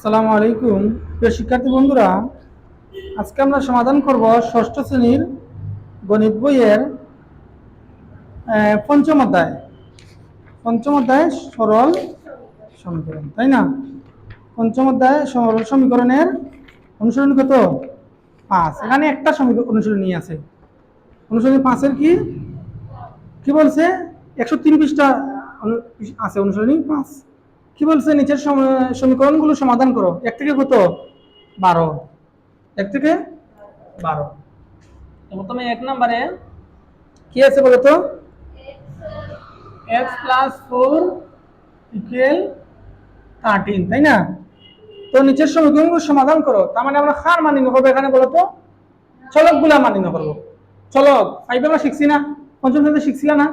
আসসালামু আলাইকুম প্রিয় শিক্ষার্থী বন্ধুরা, আজকে আমরা সমাধান করব ষষ্ঠ শ্রেণীর গণিত বইয়ের পঞ্চম অধ্যায় সরল সমীকরণ, তাই না? পঞ্চম অধ্যায় সরল সমীকরণের অনুসরণ কত? 5। এখানে একটা অনুশীলনী আছে। অনুশীলনী 5-এর কি বলছে? 103 পৃষ্ঠা আছে অনুশীলনী 5। কি বলছে? নিচের সমীকরণগুলো সমাধান করো। 1 থেকে কত? 12। 1 থেকে 12। প্রথমে 1 নম্বরে কি আছে বলো তো? x + 4 = 13, তাই না? তো নিচের সমীকরণগুলো সমাধান করো। তার মানে আমরা কার মান নির্ণয় করবো এখানে বলো তো? চলকগুলা মান নির্ণয় করবো। চলক 5 আমরা শিখছি না? পঞ্চম শ্রেণীতে শিখছিলা না?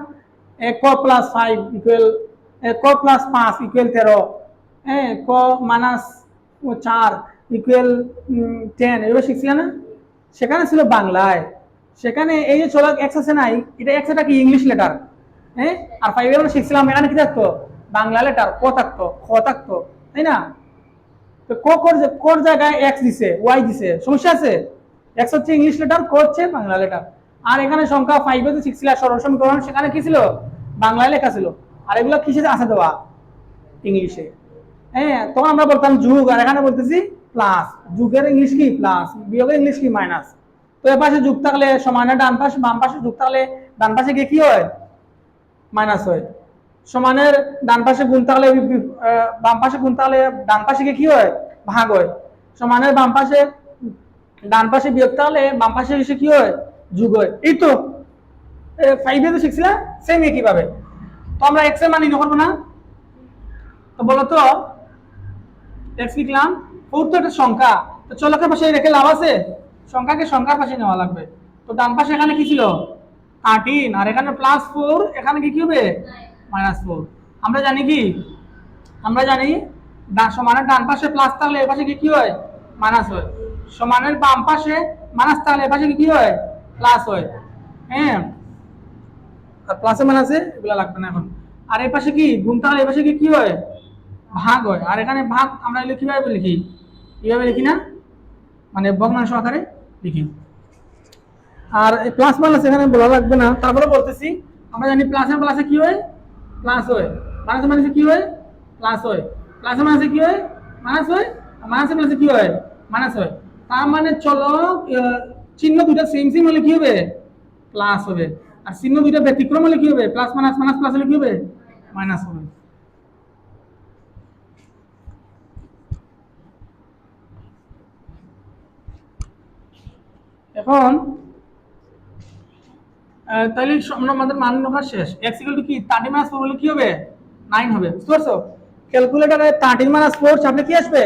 ক + 5 = ক + 5 = 13, হ্যাঁ, ক - 4 = 10, এগুলো শিখছিলা না? সেখানে ছিল বাংলায়। সেখানে এই যে চলক x আছে নাই, এটা x এটা কি ইংলিশ লেটার, হ্যাঁ? আর 5 আমরা শিখছিলাম এখানে কি থাকতো? বাংলা লেটার ক থাকতো, খ থাকতো, তাই না? তো কোর জায়গায় x দিছে, y দিছে, সমস্যা আছে? x হচ্ছে ইংলিশ লেটার, ক হচ্ছে বাংলা লেটার। আর এখানে সংখ্যা 5 এ শিখছিলা সরল সমীকরণ, সেখানে কি ছিল? বাংলায় লেখা ছিল। আর এগুলো কিসে আছে দেওয়া? ইংলিশে। হ্যাঁ, তখন আমরা বলতাম যোগ, আর এখানে বলতেছি প্লাস। যোগের ইংলিশ কি? প্লাস। বিয়োগের ইংলিশ কি? মাইনাস। তো এর পাশে যোগ থাকলে সমানের ডান পাশে, বাম পাশে যোগ থাকলে ডান পাশে গিয়ে কি হয়? মাইনাস হয়। সমানের ডান পাশে গুণ থাকলে বাম পাশে গুণ থাকলে ডান পাশে গিয়ে কি হয়? ভাগ হয়। সমানের বাম পাশে ডান পাশে বিয়োগ থাকলে বাম পাশে এসে কি হয়? যোগ হয়। এই তো 5 এ তো শিখছিলাম সেম একইভাবে। তো আমরা x এর মান নির্ণয় করবো না? তো বলো তো, x লিখলাম, 4 তো একটা সংখ্যা, তো চলকের পাশে রেখে লাভ আছে? সংখ্যাকে সংখ্যার পাশে নেওয়া লাগবে। তো ডান পাশে এখানে কি ছিল? 13, আর এখানে +4, এখানে কি হবে? -4। আমরা জানি কি? আমরা জানি সমানের ডান পাশে প্লাস থাকলে এর পাশে কি হয়? মাইনাস হয়। সমানের বাম পাশে মাইনাস থাকলে এর পাশে কি হয়? প্লাস হয়। হ্যাঁ, আর প্লাসে মাইনাসে এগুলো লাগবে না এখন। আর এই পাশে কি গুণ থাকলে এই পাশে কি হয়? ভাগ হয়। আর এখানে ভাগ আমরা কিভাবে লিখি? কিভাবে লিখি না, মানে ভগ্নাংশ আকারে লিখি। আর এই প্লাস মাইনাস এখানে বলা লাগবে না। তারপরে বলতেছি, আমরা জানি প্লাসে প্লাসে কি হয়? প্লাস হয়। মাইনাসে মাইনাসে কি হয়? প্লাস হয়। প্লাসে মাইনাসে কি হয়? মাইনাস হয়। মাইনাসে প্লাসে কি হয়? মাইনাস হয়। তার মানে চলো, চিহ্ন দুটো সেম সেম হলে কি হবে? প্লাস হবে। আর চিহ্ন দুটো ব্যতিক্রম হলে কি হবে? প্লাস মাইনাস মাইনাস প্লাস হলে কি হবে? মাইনাস হবে। এখন তাহলে আমাদের মান লেখা শেষ। x = কি? 13 - 4 হলে কি হবে? 9 হবে। বুঝতে পারছো? ক্যালকুলেটরে 13 - 4 চাপলে কি আসবে?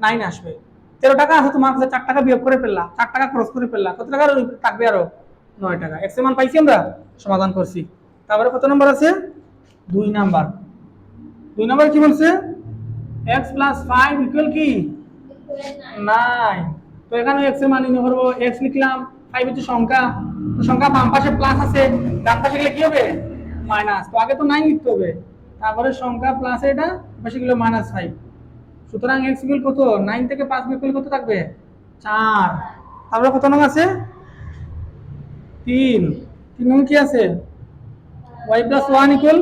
9 আসবে। 13 টাকা আছে তোমার কাছে, 4 টাকা বিয়োগ করে ফেললা, 4 টাকা খরচ করে ফেললা, কত টাকা থাকবে? আরো 9 টাকা। x এর মান পাইছি আমরা, সমাধান করছি। তারপরে কত নম্বর আছে? 2 নাম্বার। 2 নাম্বার কি বলছে? x + 5 = কি? 9। তো এখানে x এর মান নির্ণয় করব। x লিখলাম, 5 হচ্ছে সংখ্যা, তো সংখ্যা বাম পাশে প্লাস আছে, ডান পাশে গেলে কি হবে? মাইনাস। তো আগে তো 9 লিখতে হবে, তারপরে সংখ্যা প্লাস, এটা পাশে গেল -5। সুতরাং x = কত? 9 থেকে 5 বিয়োগ করলে কত থাকবে? 4। তারপরে কত নং আছে? 3। 3 নং কি আছে? y + 1 =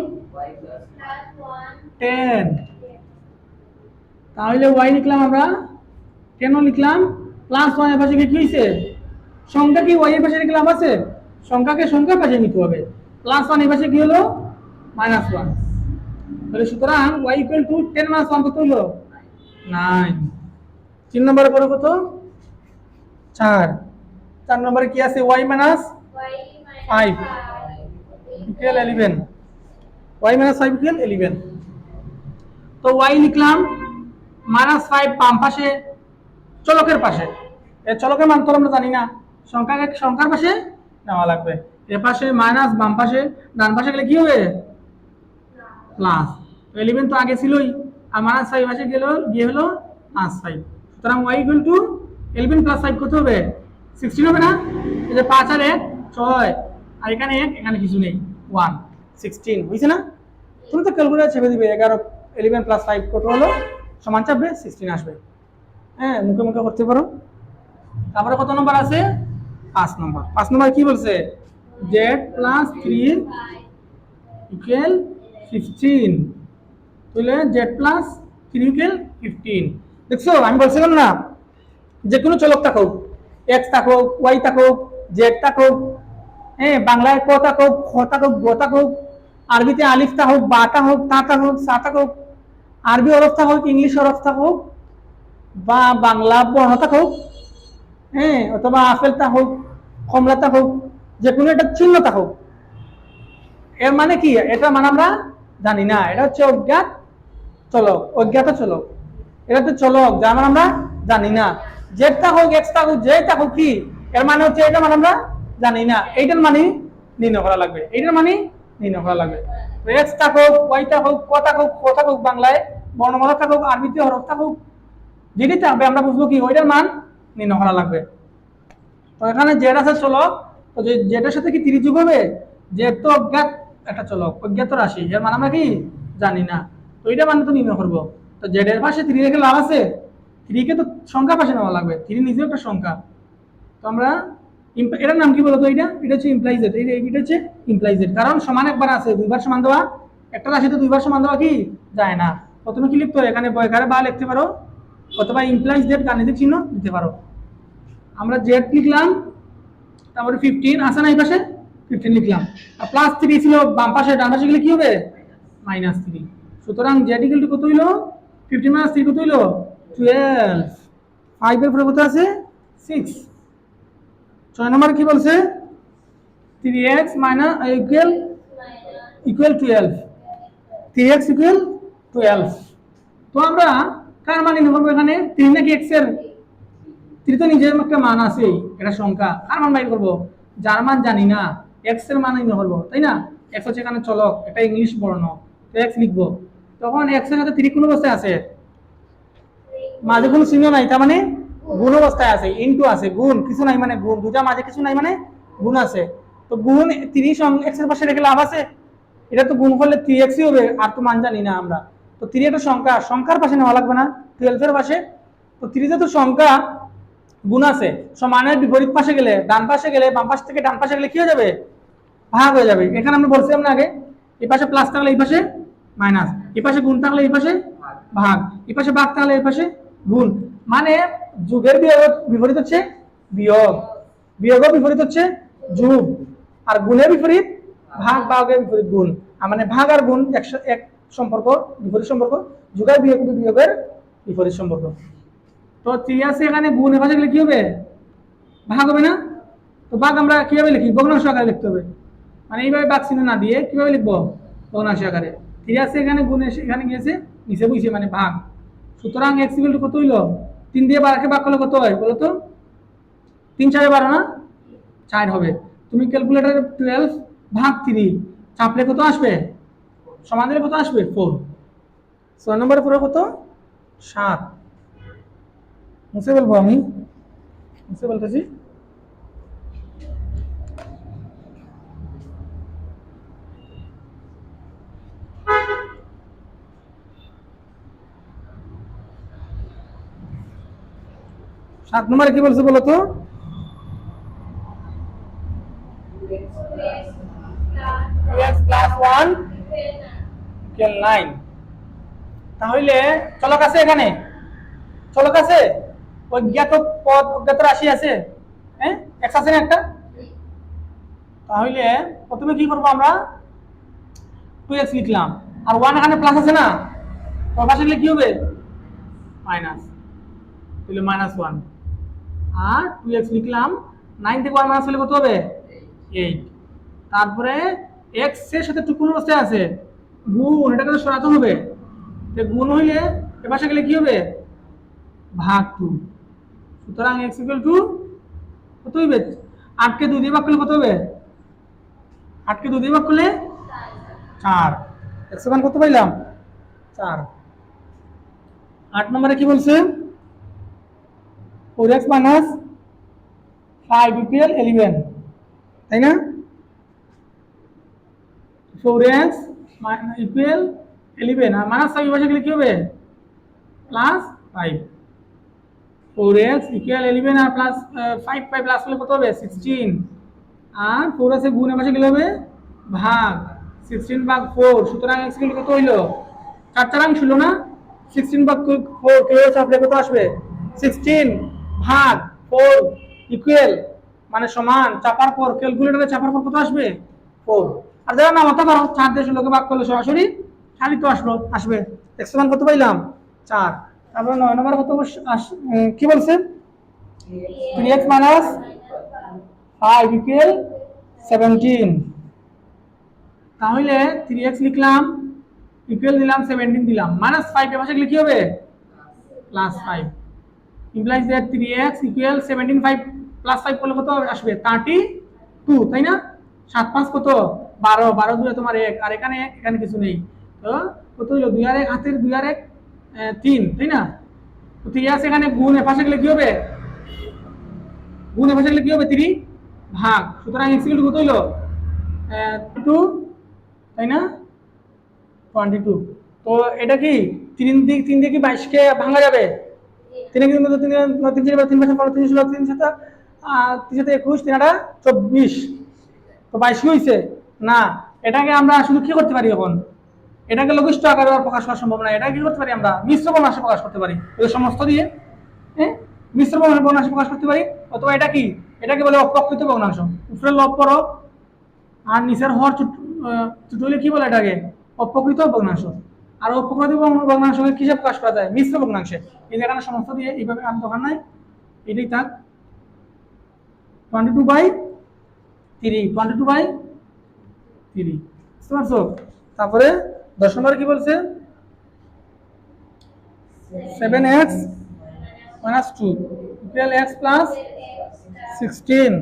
10। তাহলে y লিখলাম আমরা, 10 লিখলাম, +1 এর পাশে কি হইছে? সংখ্যা কি y এর পাশে রেখে লাভ আছে? সংখ্যাকে সংখ্যার পাশে নিতে হবে। +1 এর পাশে কি হলো? -1। তাহলে সুতরাং y = 10 - 1 কত হলো? 9। 3 নম্বরে পড়ো কত? 4। 4 নম্বরে কি আছে? y - 5 = 11। y - 5 = 11। তো y লিখলাম, -5 বাম পাশে, চলকের পাশে। এই চলকের মান তো আমরা জানি না, সংখ্যাকে সংখ্যার পাশে নেওয়া লাগবে। এর পাশে মাইনাস, বাম পাশে, ডান পাশে গেলে কি হবে? প্লাস। তো 11 তো আগে ছিলই, আর -5 পাশে গিয়ে হলো +5। সুতরাং y = 11 + 5 কত হবে? 16 হবে না? এই যে 5 আর 1 6, আর এখানে 1, এখানে কিছু নেই, 1, 16 হইছে না? তুমি তো ক্যালকুলেটর চেপে দিবে। 11 + 5 কত হলো? সমান চাপবে 16 আসবে। হ্যাঁ, মুখে মুখে করতে পারো। তারপরে কত নম্বর আছে? 5 নম্বর। 5 নম্বর কি বলছে? z plus 3 equal 15। তাহলে z প্লাস 3 ইকুয়াল 15। দেখছো, আমি বলছিলাম না যে কোনো চলক থাকুক, x থাকুক, y থাকুক, z থাকুক, হ্যাঁ, বাংলায় ক থাকুক, খ থাকুক, গ থাকুক, আরবিতে আলিফ থাকুক, বা থাকুক, তা থাকুক, সা থাকুক, আরবি হরফ থাকুক, ইংলিশ হরফ থাকুক, বা বাংলা বর্ণ থাকুক, হ্যাঁ, অথবা আপেল থাকুক, কমলা থাকুক, যে কোনো একটা চিহ্ন থাকুক, এর মানে কি? এটা মানে আমরা জানি না। এটা হচ্ছে অজ্ঞাত চলক, অজ্ঞাত চলক। এটা তো চলক যার মানে আমরা জানি না। জেড থাকুক, এক্স থাকুক, যে থাকুক, কি এর মানে হচ্ছে এটা মানে আমরা জানি না। এইটার মানে নির্ণয় করা লাগবে, এইটার মানে নির্ণয় করা লাগবে। তো এক্স থাকুক, ওয়াই থাকুক, ক থাকুক, খ থাকুক, বাংলায় বর্ণমালা থাকুক, আরবিতে হরফ থাকুক, যেটি থাকবে আমরা বুঝবো কি ওইটার মান নির্ণয় করা লাগবে। তো এখানে জেড আছে চলক, তো জেডের সাথে কি 3 যোগ হবে? জেড তো অজ্ঞাত একটা চলক, অজ্ঞাত রাশি, এর মানে আমরা কি জানি না। তো এটা মানে তো নির্ণয় করবো। তো জেড এর পাশে 3 রেখে লাভ আছে? 3 কে তো সংখ্যা পাশে নেওয়া লাগবে, 3 নিজেও একটা সংখ্যা। তো আমরা এটার নাম কি বলতো? এটা হচ্ছে ইমপ্লাইজেড। এটা হচ্ছে ইমপ্লাইজেড, কারণ সমান একবার আছে, দুইবার সমান দেওয়া, একটা রাশিতে দুইবার সমান দেওয়া কি যায় না। প্রথমে কি লিখতে হয়? এখানে বয়কারে বা লিখতে পারো, অথবা ইমপ্লাইজ জেড গাণিতিক চিহ্ন দিতে পারো। আমরা জেড লিখলাম, তারপরে 15 আছে না এই পাশে, 15 লিখলাম, আর প্লাস 3 ছিল বাম পাশে, ডান পাশে গেলে কি হবে? -3। সুতরাং জেড ইকুয়াল টু কত হইলো? 15 - 3 কত হইলো? 12। 5 এর পরে কত আছে? 6। 6 নম্বরে কি বলছে? 3x equal 12। 3x equal 12। তো আমরা কার মান নির্ণয় করবো এখানে? 3 নাকি x এর? 3 তো নিজের একটা মান আছে, এটা সংখ্যা। কার মান বাইর করবো? যার মান জানি না, x এর মান নির্ণয় করবো, তাই না? x হচ্ছে এখানে চলক, এটা ইংলিশ বর্ণ, তো x লিখবো। তখন x এর সাথে 3 কোন অবস্থায় আছে? মাঝে কোনো চিহ্ন নাই, তার মানে গুণ অবস্থায় আছে, ইনটু আছে, গুণ কিছু নাই মানে গুণ, দুটা মাঝে কিছু নাই মানে গুণ আছে। তো গুণ 3 x এর পাশে রেখে লাভ আছে? এটা তো গুণ করলে 3x হবে, আর তো মান জানি না আমরা। তো 3 একটা সংখ্যা, সংখ্যার পাশে নেওয়া লাগবে না? 12 এর পাশে। তো 3 যেহেতু সংখ্যা, গুণ আছে, সমানের বিপরীত পাশে গেলে, ডান পাশে গেলে, বাম পাশ থেকে ডান পাশে গেলে কি হয়ে যাবে? ভাগ হয়ে যাবে। এখানে আমরা বলছিলাম না আগে, এই পাশে প্লাস থাকলে এই পাশে মাইনাস, এই পাশে গুণ থাকলে এই পাশে ভাগ, এই পাশে ভাগ থাকলে এই পাশে গুণ। মানে যোগের বিপরীত হচ্ছে বিয়োগ, বিয়োগের বিপরীত হচ্ছে যোগ, আর গুণের বিপরীত ভাগ, ভাগের বিপরীত গুণ। মানে ভাগ আর গুণ এক সম্পর্ক, বিপরীত সম্পর্ক, যোগ আর বিয়োগের বিপরীত সম্পর্ক। তো 3 আছে এখানে, গুণ এ পাশে গেলে কি হবে? ভাগ হবে না? তো ভাগ আমরা কিভাবে লিখি? ভগ্নাংশ আকারে লিখতে হবে। মানে এইভাবে ভাগ চিহ্ন না দিয়ে কিভাবে লিখবো? ভগ্নাংশ আকারে। 3 আছে এখানে, গুণ এখানে গিয়েছে, নিচে বইছে, মানে ভাগ। সুতরাং x ইকুয়াল টু কত হইলো? 3 দিয়ে 12 কে ভাগ করলে কত হয় বলো তো? 3 4 12 না? 4 হবে। তুমি ক্যালকুলেটরে 12 ভাগ 3 চাপলে কত আসবে? সমান দিলে কত আসবে? 4। 6 নম্বরে পুরো কত? 7। মুছে বলবো আমি, মুছে বলতেছি। সাত নম্বরে কি বলছে বলো তো? তাহলে চলক আছে এখানে, চলক আছে, অজ্ঞাত পদ, অজ্ঞাত রাশি আছে, হ্যাঁ, x আছে না একটা? তাহলে প্রথমে কি করবো আমরা? 2x লিখলাম, আর 1 এখানে প্লাস আছে না, তো পাশে গেলে কি হবে? মাইনাস, তাহলে -1। আর 2x লিখলাম, 9 থেকে 1 মাইনাস হলে কত হবে? 8। তারপরে x এর সাথে টুকুন অবস্থায় আছে, গুণ, এটাকে তো সরাতে হবে, তো গুণ হইলে এ পাশে গেলে কি হবে? ভাগ 2। সুতরাং x ইকুয়াল টু কত হইবে? 8 কে 2 দিয়ে ভাগ করলে কত হবে? 8 কে 2 দিয়ে ভাগ করলে 4। x সমান কত পাইলাম? 4। 8 নম্বরে কি বলছে? 4x - 5 ইকুয়াল 11, তাই না? 4x ইকুয়াল 11, আর -5 বসে গেলে কি হবে? প্লাস 5 4x ইকুয়াল 11 আর প্লাস 5 5 প্লাস হলে কত হবে 16 আর 4 আছে গুণ পাশে গেলে হবে ভাগ 16 ভাগ 4 সুতরাং x ইকুয়াল কত হইলো 4 4 ছিল না 16 ভাগ 4 কে চাপলে কত আসবে 16 ভাগ 4 ইকুয়াল মানে সমান চাপার পর ক্যালকুলেটরে চাপার পর কত আসবে 4 আর যারা না মাথা করো 4 দিয়ে 16 কে ভাগ করলে সরাসরি 4 তো আসবে x সমান কত পাইলাম 4 তারপর 9 নম্বর কত কি বলছে 3x 5 ইকুয়াল 17 তাহলে 3x লিখলাম ইকুয়াল দিলাম 17 দিলাম -5 এর পাশে গেলে কি হবে +5 implies that 3x equal 17 5 +5 করলে কত আসবে 32 তাই না 7 5 কত 12 12 দুয়ে তোমার 1 আর এখানে কিছু নেই তো কত হলো 2 আর 1 হাতের 2 আর 1 3 তাই না তো 3 আছে এখানে গুণ এর পাশে গেলে কি হবে 3 ভাগ সুতরাং x ইকুয়াল কত হলো 2 তাই না 22 তো এটা কি 3 দিয়ে কি 22 কে ভাঙা যাবে 3 কিন্তু 3 3 16 3 7 3 7 21 3 8 24 তো 22 কি হইছে না এটাকে আমরা শুধু কি করতে পারি এখন এটাকে লঘিষ্ঠ আকারে প্রকাশ করা সম্ভব না এটা কি করতে পারি আমরা মিশ্র ভগ্নাংশে প্রকাশ করতে পারি এই সমস্ত দিয়ে মিশ্র ভগ্নাংশে প্রকাশ করতে পারি অথবা এটা কি এটাকে বলে অপ্রকৃত ভগ্নাংশ উপরে লব করো আর নিচের হর ছোট হলে কি বলে এটাকে অপ্রকৃত ভগ্নাংশ আর অপ্রকৃত ভগ্নাংশকে কিসে প্রকাশ করা যায় মিশ্র ভগ্নাংশে এই জায়গাটা সমস্ত দিয়ে এইভাবে আমি দোকান নাই এটাই থাক 22/3 22/3 বুঝতে পারছো তারপরে 10 নম্বরে কি বলছে 7x - 2 ইকুয়াল x প্লাস 16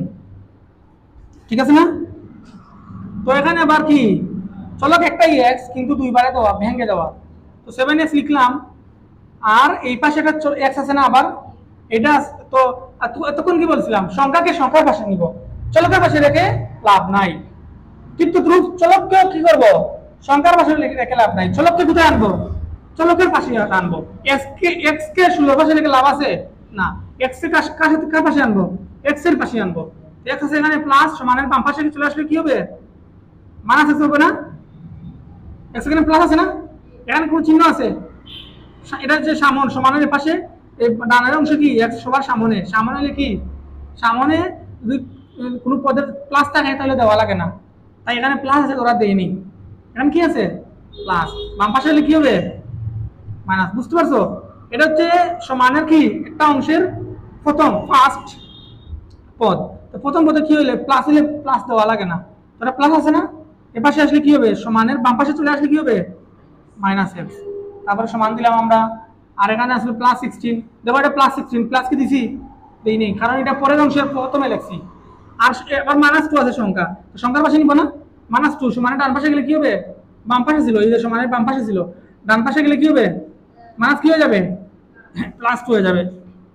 ঠিক আছে না তো এখানে আবার কি চলক একটাই x কিন্তু দুইবারে দেওয়া ভেঙে দেওয়া তো 7x লিখলাম আর এই পাশে একটা x আছে না আবার এটা তো এতক্ষণ কি বলছিলাম সংখ্যাকে সংখ্যার পাশে নিব চলকের পাশে রেখে লাভ নাই কিন্তু চলককে কি করব সংখ্যার পাশে রেখে লাভ নাই চলককে কোথায় আনবো চলকের পাশে আনবো x কে 16 পাশে রেখে লাভ আছে না x এর কার পাশে আনবো x এর পাশে আনবো x আছে এখানে প্লাস সমানের বাম পাশে চলে আসলে কি হবে মাইনাস x হবে না x এখানে প্লাস আছে না এখানে কোন চিহ্ন আছে এটা যে সমানের পাশে এই ডানের অংশ কি x সবার সামনে হলে কি সামনে যদি কোনো পদের প্লাস থাকে তাহলে দেওয়া লাগে না তাই এখানে প্লাস আছে ওরা দেয়নি এখানে কি আছে প্লাস বাম পাশে হলে কি হবে মাইনাস বুঝতে পারছো এটা হচ্ছে সমানের কি একটা অংশের ফার্স্ট পদ তো প্রথম পদে কি হইলে প্লাস হলে প্লাস দেওয়া লাগে না তোরা প্লাস আছে না এ পাশে আসলে কি হবে সমানের বাম পাশে চলে আসলে কি হবে -x তারপরে সমান দিলাম আমরা আর এখানে আসলে +16 দেখো এটা +16 প্লাস কি দিছি দেই নেই কারণ এটা পরের অংশের প্রথমে লিখছি আর এবার -2 আছে সংখ্যা তো সংখ্যার পাশে নিব না -2 সমানের ডান পাশে গেলে কি হবে বাম পাশে ছিল এই যে সমানের বাম পাশে ছিল ডান পাশে গেলে কি হবে মাইনাস কি হয়ে যাবে +2 হয়ে যাবে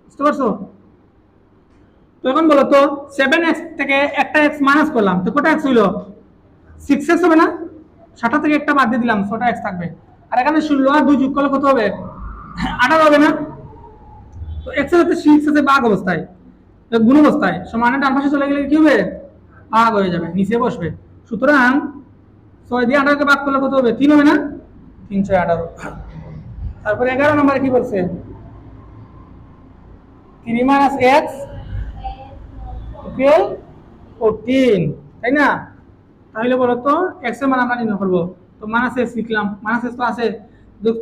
বুঝতে পারছো তো এখন বলো তো 7x থেকে একটা x মাইনাস করলাম তো কত x হইলো 6x হবে না 7 থেকে একটা বাদ দিয়ে দিলাম 6টা x থাকবে আর এখানে 16 আর 2 যোগ করলে কত হবে 18 হবে না তো x এর সাথে 6 আছে ভাগ অবস্থায় তো গুণ অবস্থায় সমানের ডান পাশে চলে গেলে কি হবে ভাগ হয়ে যাবে নিচে বসবে সুতরাং 6 দিয়ে 18 কে ভাগ করলে কত হবে 3 হবে না 318 তারপর 11 নম্বরে কি বলছে 3 - x ইকুয়াল 14 তাই না তাহলে বলো তো x এর মান আমরা নির্ণয় করব তো -x লিখলাম -x তো আছে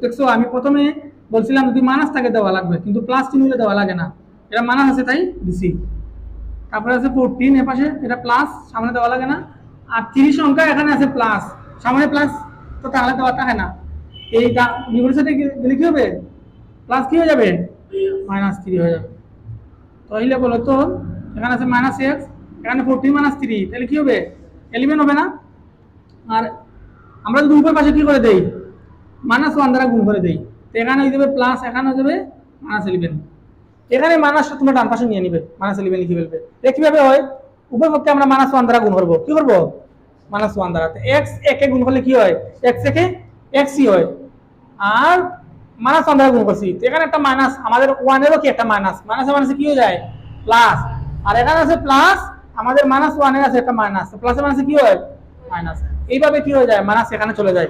দেখছো আমি প্রথমে বলছিলাম যদি মাইনাস থাকে দেওয়া লাগবে কিন্তু প্লাস চিহ্ন হলে দেওয়া লাগে না এটা মাইনাস আছে তাই দিছি তারপরে আছে 14 এর পাশে এটা প্লাস সামনে দেওয়া লাগে না আর 3 সংখ্যা এখানে আছে প্লাস সামনে প্লাস তো তাহলে দেওয়া থাকে না এই বিপরীত সাথে গেলে কি হবে প্লাস কি হয়ে যাবে -3 হয়ে যাবে তাহলে বলো তো এখানে আছে -x এখানে 14 - 3 তাহলে কি হবে 11 হবে না আর আমরা যদি উপর পাশে কি করে দেই -1 দ্বারা গুণ করে দেই তো এখানে হয়ে যাবে প্লাস এখানে হয়ে যাবে -11 এখানে মাইনাসটা তোমরা ডান পাশে নিয়ে নিবে -11 লিখে ফেলবে এটা কিভাবে হয় উপর পক্ষে আমরা -1 দ্বারা গুণ করব কি করব -1 দ্বারা তো x একে গুণ করলে কি হয় x একে x ই হয় আর মাইনাস ওয়ান দ্বারা গুণ করছি, তো এখানে একটা মাইনাস, আমাদের ওয়ানেরও কি একটা মাইনাস, মাইনাসে মাইনাসে কি হয়ে যায় প্লাস, আর এখানে আছে প্লাস, আমাদের মাইনাস ওয়ানের আছে একটা মাইনাস, প্লাসে মাইনাসে কি হয় মাইনাস, এইভাবে কি হয়ে যায় মাইনাস এখানে চলে যায়।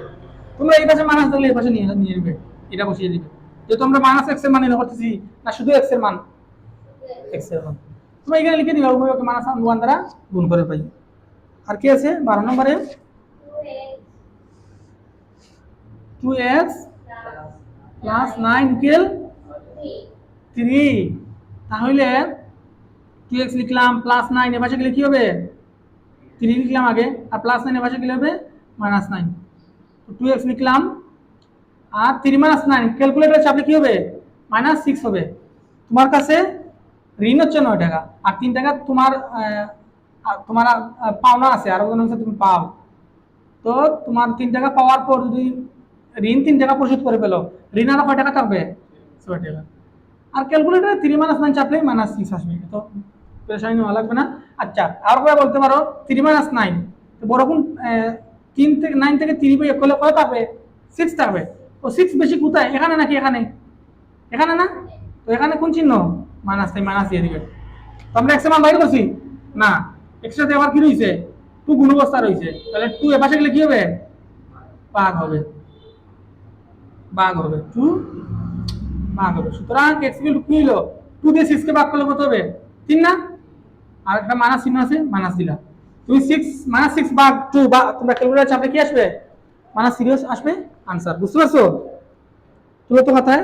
তোমরা এই পাশে মাইনাস থাকলে এই পাশে নিয়ে নিয়ে নেবে, এটা বসিয়ে দিবে, যেহেতু আমরা মাইনাস এক্স এর মান নির্ণয় করতেছি না শুধু এক্স এর মান, এক্স এর মান তোমরা এখানে লিখে দিবে উভয়কে মাইনাস ওয়ান দ্বারা গুণ করে পাই। আর কি আছে 12 নম্বরে 2x প্লাস 9 ইকুয়াল 3, তাহলে 2x লিখলাম প্লাস 9 এর পাশে গেলে কি হবে 3 লিখলাম আগে, আর প্লাস 9 এর পাশে গেলে হবে মাইনাস 9, তো 2x লিখলাম আর 3 মাইনাস 9 ক্যালকুলেটরে চাপলে কি হবে মাইনাস 6 হবে। তোমার কাছে ঋণ হচ্ছে 9 টাকা আর 3 টাকা তোমার তোমার পাওনা আছে, আর ওজন হচ্ছে তুমি পাও, তো তোমার 3 টাকা পাওয়ার পর যদি ঋণ 3 টাকা পরিশোধ করে ফেলো, ঋণ আর কয় টাকা থাকবে 6 টাকা, আর ক্যালকুলেটরে 3 মাইনাস 9 চাপলে মাইনাস 6 আসবে, তো পেরেশানি নেওয়া লাগবে না। আচ্ছা আর করে বলতে পারো 3 মাইনাস 9, তো বড় কোন 3 থেকে 9 থেকে 3 বিয়োগ করলে কত থাকবে 6 থাকবে, তো 6 বেশি কোথায় এখানে নাকি এখানে, এখানে না, তো এখানে কোন চিহ্ন মাইনাস, তাই মাইনাস দিয়ে দিবে। তো আমরা এক্স এর মান বাইর করছি না, এক্স এর সাথে আবার কি রইছে 2 গুণ অবস্থা রইছে, তাহলে 2 এর পাশে গেলে কি হবে ভাগ হবে, ভাগ হবে 2 ভাগ হবে, সুতরাং x ইকুয়াল টু কি হলো 2 দিয়ে 6 কে ভাগ করলে কত হবে 3 না, আর একটা মাইনাস চিহ্ন আছে মাইনাস দিলা, তুমি 6 মাইনাস 6 ভাগ 2 বা তোমরা ক্যালকুলেটর চাপলে কি আসবে মাইনাস 0 আসবে আনসার, বুঝতে পারছো? তুলো তো মাথায়।